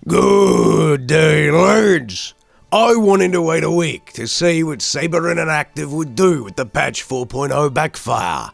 Good day, lads. I wanted to wait a week to see what Saber Interactive would do with the patch 4.0 backfire.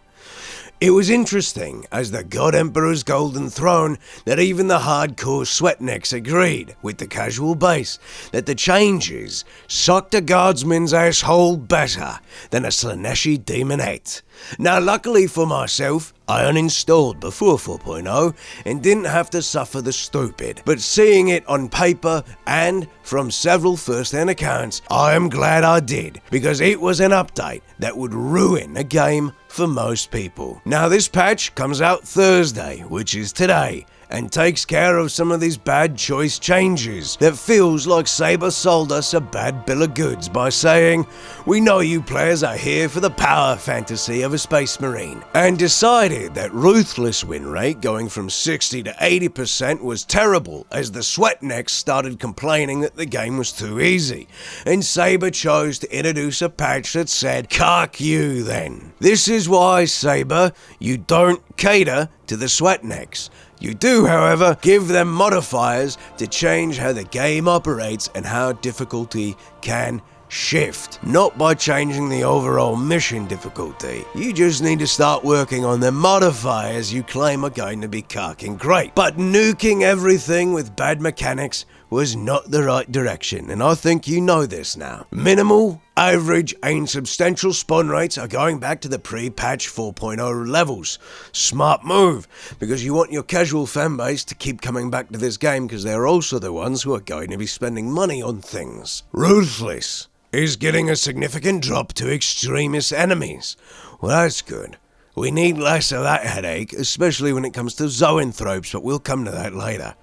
It was interesting, as the God Emperor's Golden Throne, that even the hardcore sweatnecks agreed with the casual base that the changes sucked a guardsman's asshole better than a Slaneshi Demonette. Now luckily for myself, I uninstalled before 4.0 and didn't have to suffer the stupid, but seeing it on paper and from several first-hand accounts, I am glad I did, because it was an update that would ruin a game for most people. Now this patch comes out Thursday, which is today, and takes care of some of these bad choice changes that feels like Saber sold us a bad bill of goods by saying, "We know you players are here for the power fantasy of a Space Marine," and decided that Ruthless win rate going from 60 to 80% was terrible as the sweatnecks started complaining that the game was too easy, and Saber chose to introduce a patch that said, "Cark you then." This is why, Saber, you don't cater to the sweatnecks. You do, however, give them modifiers to change how the game operates and how difficulty can shift, not by changing the overall mission difficulty. You just need to start working on the modifiers you claim are going to be carking great. But nuking everything with bad mechanics was not the right direction, and I think you know this now. Minimal, average, and substantial spawn rates are going back to the pre-patch 4.0 levels. Smart move, because you want your casual fanbase to keep coming back to this game, because they're also the ones who are going to be spending money on things. Ruthless is getting a significant drop to extremist enemies. Well, that's good. We need less of that headache, especially when it comes to zoanthropes, but we'll come to that later.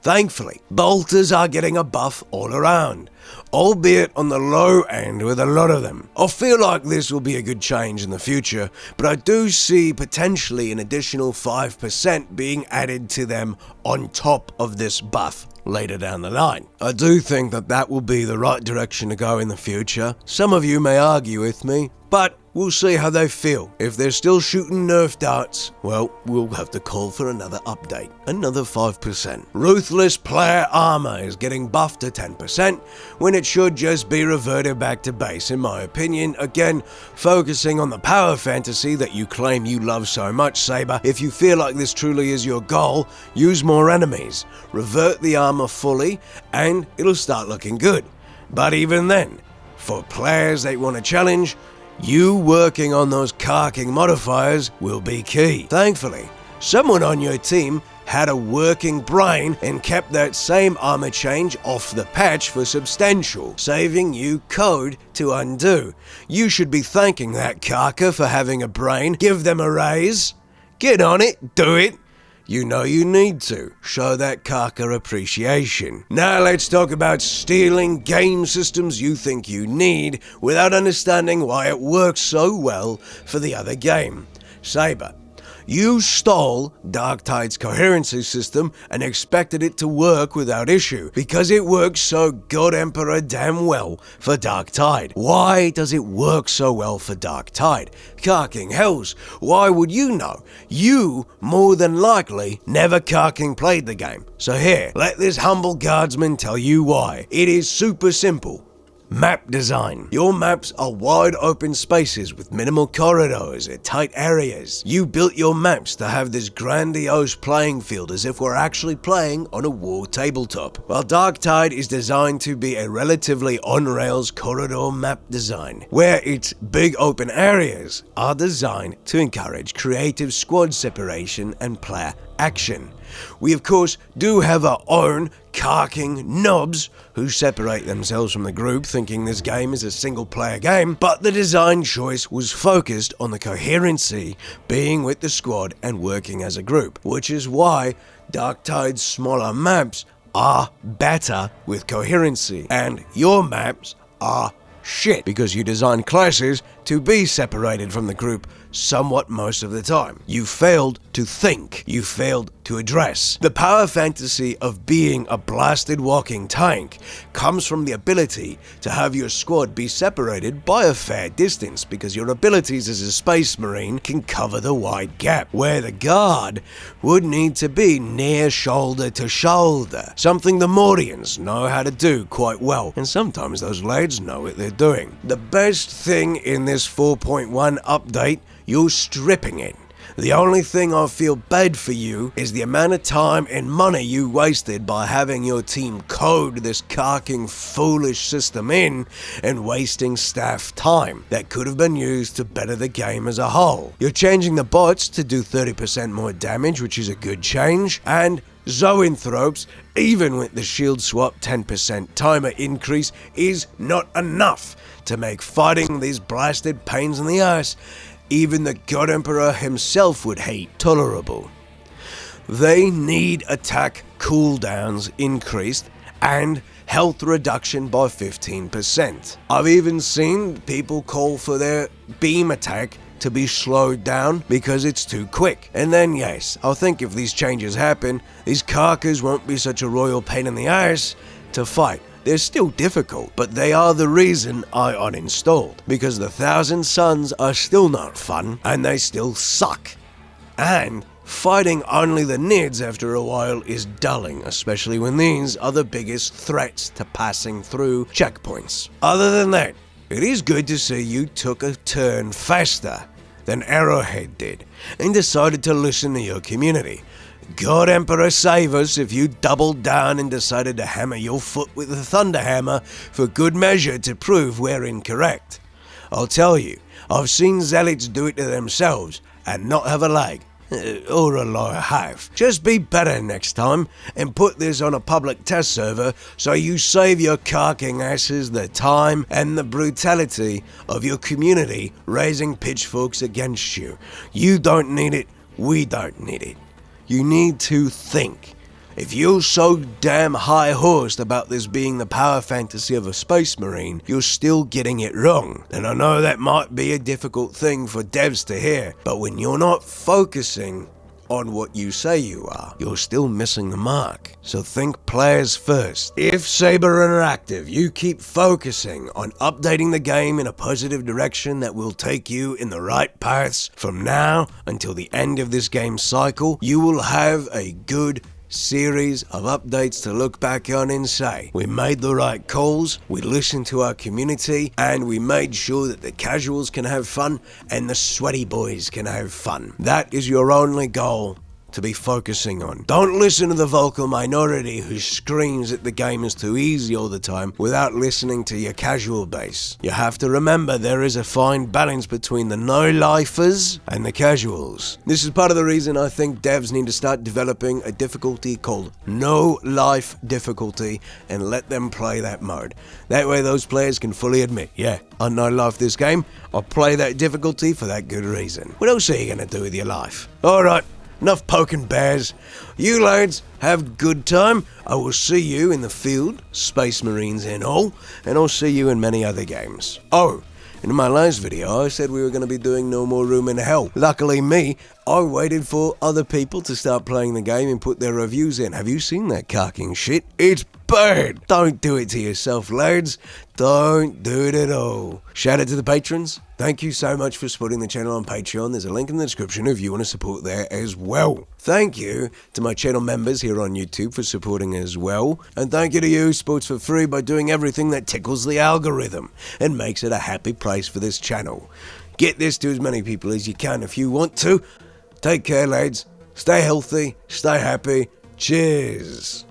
Thankfully, bolters are getting a buff all around, albeit on the low end with a lot of them. I feel like this will be a good change in the future, but I do see potentially an additional 5% being added to them on top of this buff later down the line. I do think that that will be the right direction to go in the future. Some of you may argue with me, but we'll see how they feel. If they're still shooting nerf darts, well, we'll have to call for another update. Another 5%. Ruthless player armor is getting buffed to 10% when it should just be reverted back to base, in my opinion. Again, focusing on the power fantasy that you claim you love so much, Saber. If you feel like this truly is your goal, use more enemies. Revert the armor fully, and it'll start looking good. But even then, for players that want to challenge, you working on those carking modifiers will be key. Thankfully, someone on your team had a working brain and kept that same armor change off the patch for substantial, saving you code to undo. You should be thanking that carker for having a brain. Give them a raise. Get on it, do it. You know you need to. Show that carker appreciation. Now let's talk about stealing game systems you think you need without understanding why it works so well for the other game. Saber, you stole Darktide's Coherency system and expected it to work without issue because it works so God Emperor damn well for Darktide. Why does it work so well for Darktide? Carking hells, why would you know? You, more than likely, never carking played the game. So here, let this humble guardsman tell you why. It is super simple. Map design. Your maps are wide open spaces with minimal corridors and tight areas. You built your maps to have this grandiose playing field as if we're actually playing on a war tabletop. While Darktide is designed to be a relatively on-rails corridor map design, where its big open areas are designed to encourage creative squad separation and player action. We of course do have our own carking knobs who separate themselves from the group thinking this game is a single player game, but the design choice was focused on the coherency being with the squad and working as a group, which is why Darktide's smaller maps are better with coherency and your maps are shit because you design classes to be separated from the group somewhat most of the time. You failed to think. You failed to address. The power fantasy of being a blasted walking tank comes from the ability to have your squad be separated by a fair distance, because your abilities as a space marine can cover the wide gap, where the guard would need to be near shoulder to shoulder, something the Morians know how to do quite well, and sometimes those lads know what they're doing. The best thing in this 4.1 update, you're stripping it. The only thing I feel bad for you is the amount of time and money you wasted by having your team code this carking foolish system in and wasting staff time that could have been used to better the game as a whole. You're changing the bots to do 30% more damage, which is a good change, and zoanthropes, even with the shield swap 10% timer increase, is not enough to make fighting these blasted pains in the ass even the God Emperor himself would hate tolerable. They need attack cooldowns increased and health reduction by 15%. I've even seen people call for their beam attack to be slowed down because it's too quick. And then yes, I think if these changes happen, these carkers won't be such a royal pain in the ass to fight. They're still difficult, but they are the reason I uninstalled, because the 1,000 Suns are still not fun, and they still suck. And fighting only the nids after a while is dulling, especially when these are the biggest threats to passing through checkpoints. Other than that, it is good to see you took a turn faster than Arrowhead did, and decided to listen to your community. God Emperor save us if you doubled down and decided to hammer your foot with a thunder hammer for good measure to prove we're incorrect. I'll tell you, I've seen zealots do it to themselves and not have a leg. Or a liar have. Just be better next time and put this on a public test server so you save your carking asses the time and the brutality of your community raising pitchforks against you. You don't need it, we don't need it. You need to think. If you're so damn high-horsed about this being the power fantasy of a space marine, you're still getting it wrong. And I know that might be a difficult thing for devs to hear, but when you're not focusing on what you say you are, you're still missing the mark. So think players first. If Saber Interactive, you keep focusing on updating the game in a positive direction that will take you in the right paths from now until the end of this game cycle, you will have a good series of updates to look back on and say, we made the right calls, we listened to our community, and we made sure that the casuals can have fun and the sweaty boys can have fun. That is your only goal to be focusing on. Don't listen to the vocal minority who screams that the game is too easy all the time without listening to your casual base. You have to remember there is a fine balance between the no-lifers and the casuals. This is part of the reason I think devs need to start developing a difficulty called no-life difficulty and let them play that mode. That way those players can fully admit, yeah, I no-life this game, I'll play that difficulty for that good reason. What else are you gonna do with your life? Alright. Enough poking bears. You lads have good time. I will see you in the field, Space Marines and all, and I'll see you in many other games. Oh, and in my last video I said we were going to be doing No More Room in Hell. Luckily me, I waited for other people to start playing the game and put their reviews in. Have you seen that carking shit? It's bad. Don't do it to yourself, lads. Don't do it at all. Shout out to the patrons. Thank you so much for supporting the channel on Patreon. There's a link in the description if you want to support there as well. Thank you to my channel members here on YouTube for supporting as well. And thank you to you who supports for free by doing everything that tickles the algorithm and makes it a happy place for this channel. Get this to as many people as you can if you want to. Take care, lads. Stay healthy. Stay happy. Cheers.